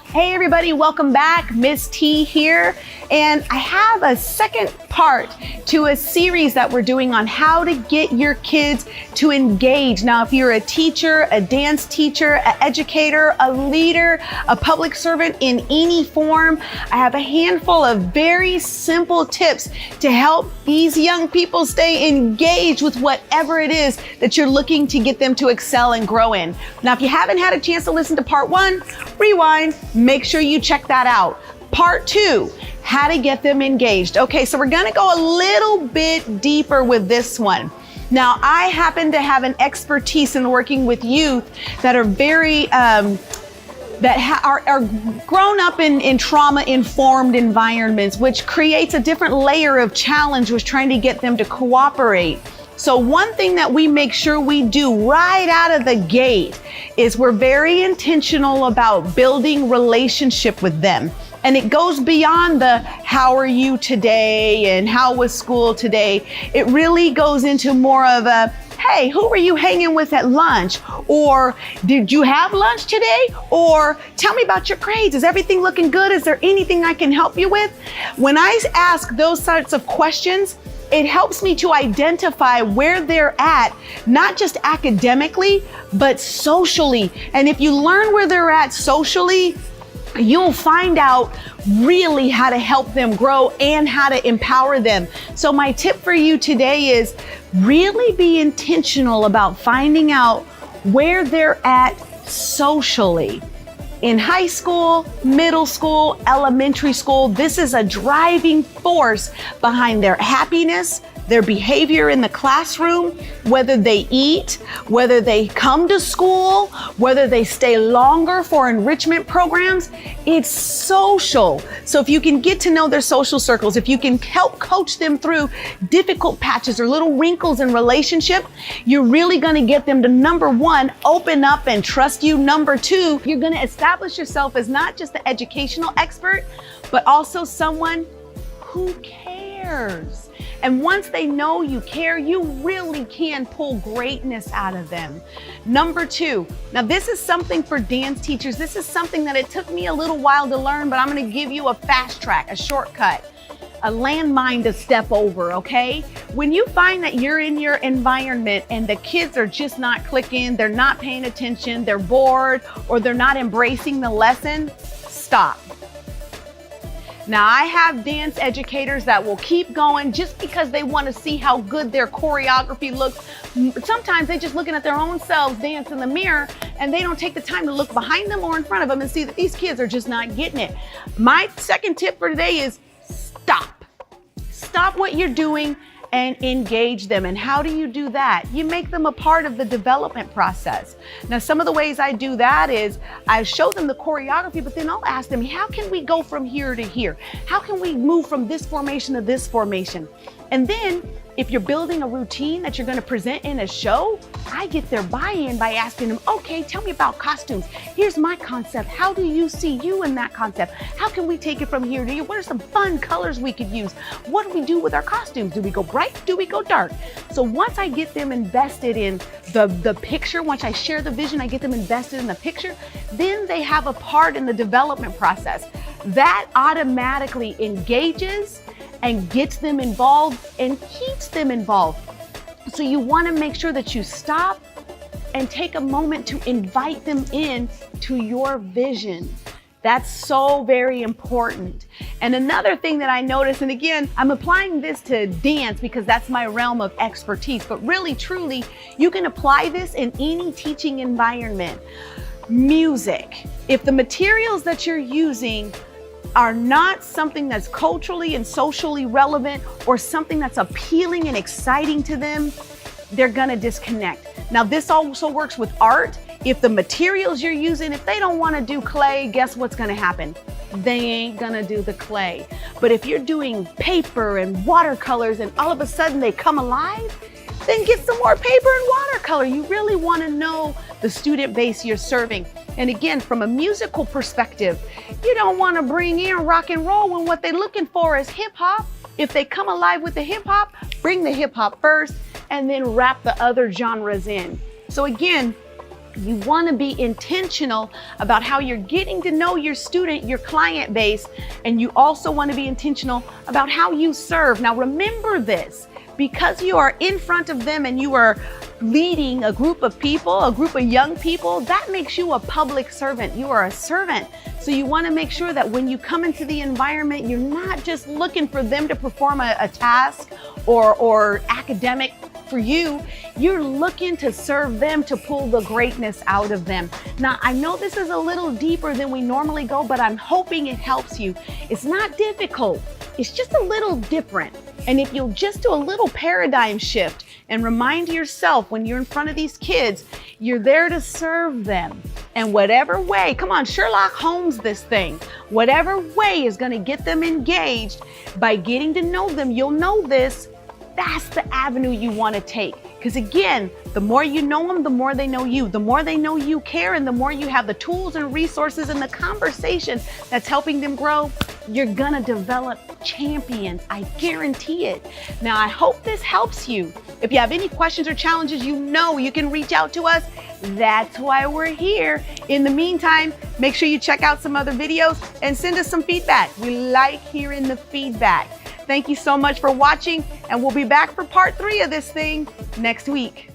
Hey everybody, welcome back. Miss T here, and I have a second part to a series that we're doing on how to get your kids to engage. Now, if you're a teacher, a dance teacher, an educator, a leader, a public servant in any form, I have a handful of very simple tips to help these young people stay engaged with whatever it is that you're looking to get them to excel and grow in. Now, if you haven't had a chance to listen to part one, rewind, make sure you check that out. Part two, how to get them engaged. Okay, so we're gonna go a little bit deeper with this one. Now, I happen to have an expertise in working with youth that are very, are grown up in trauma-informed environments, which creates a different layer of challenge with trying to get them to cooperate. So one thing that we make sure we do right out of the gate is we're very intentional about building relationship with them. And it goes beyond the how are you today and how was school today. It really goes into more of a, hey, who were you hanging with at lunch? Or did you have lunch today? Or tell me about your grades. Is everything looking good? Is there anything I can help you with? When I ask those sorts of questions, it helps me to identify where they're at, not just academically, but socially. And if you learn where they're at socially, you'll find out really how to help them grow and how to empower them. So my tip for you today is really be intentional about finding out where they're at socially. In high school, middle school, elementary school, this is a driving force behind their happiness, their behavior in the classroom, whether they eat, whether they come to school, whether they stay longer for enrichment programs. It's social. So if you can get to know their social circles, if you can help coach them through difficult patches or little wrinkles in relationship, you're really gonna get them to, number one, open up and trust you. Number two, you're gonna establish yourself as not just the educational expert, but also someone who cares. And once they know you care, you really can pull greatness out of them. Number two, now this is something for dance teachers. This is something that it took me a little while to learn, but I'm gonna give you a fast track, a shortcut, a landmine to step over, okay? When you find that you're in your environment and the kids are just not clicking, they're not paying attention, they're bored, or they're not embracing the lesson, stop. Now, I have dance educators that will keep going just because they want to see how good their choreography looks. Sometimes they're just looking at their own selves dance in the mirror, and they don't take the time to look behind them or in front of them and see that these kids are just not getting it. My second tip for today is stop. Stop what you're doing and engage them. And how do you do that? You make them a part of the development process. Now, some of the ways I do that is I show them the choreography, but then I'll ask them, how can we go from here to here? How can we move from this formation to this formation? And then if you're building a routine that you're going to present in a show, I get their buy-in by asking them, okay, tell me about costumes. Here's my concept. How do you see you in that concept? How can we take it from here to here? What are some fun colors we could use? What do we do with our costumes? Do we go bright? Do we go dark? So once I get them invested in the picture, once I share the vision, I get them invested in the picture, then they have a part in the development process. That automatically engages and gets them involved and keeps them involved. So you want to make sure that you stop and take a moment to invite them in to your vision. That's so very important. And another thing that I noticed, and again, I'm applying this to dance because that's my realm of expertise, but really, truly, you can apply this in any teaching environment. Music. If the materials that you're using are not something that's culturally and socially relevant or something that's appealing and exciting to them, they're gonna disconnect. Now, this also works with art. If the materials you're using, if they don't wanna do clay, guess what's gonna happen? They ain't gonna do the clay. But if you're doing paper and watercolors and all of a sudden they come alive, then get some more paper and watercolor. You really wanna know the student base you're serving. And again, from a musical perspective, you don't wanna bring in rock and roll when what they're looking for is hip hop. If they come alive with the hip hop, bring the hip hop first and then wrap the other genres in. So again, you want to be intentional about how you're getting to know your student, your client base, and you also want to be intentional about how you serve. Now remember this, because you are in front of them and you are leading a group of people, a group of young people, that makes you a public servant. You are a servant. So you want to make sure that when you come into the environment, you're not just looking for them to perform a task or academic for you. You're looking to serve them, to pull the greatness out of them. Now, I know this is a little deeper than we normally go, but I'm hoping it helps you. It's not difficult. It's just a little different. And if you'll just do a little paradigm shift and remind yourself when you're in front of these kids, you're there to serve them. And whatever way, come on, Sherlock Holmes this thing, whatever way is going to get them engaged, by getting to know them, you'll know this, that's the avenue you want to take. Because again, the more you know them, the more they know you. The more they know you care, and the more you have the tools and resources and the conversation that's helping them grow, you're gonna develop champions. I guarantee it. Now, I hope this helps you. If you have any questions or challenges, you know you can reach out to us. That's why we're here. In the meantime, make sure you check out some other videos and send us some feedback. We like hearing the feedback. Thank you so much for watching, and we'll be back for part 3 of this thing next week.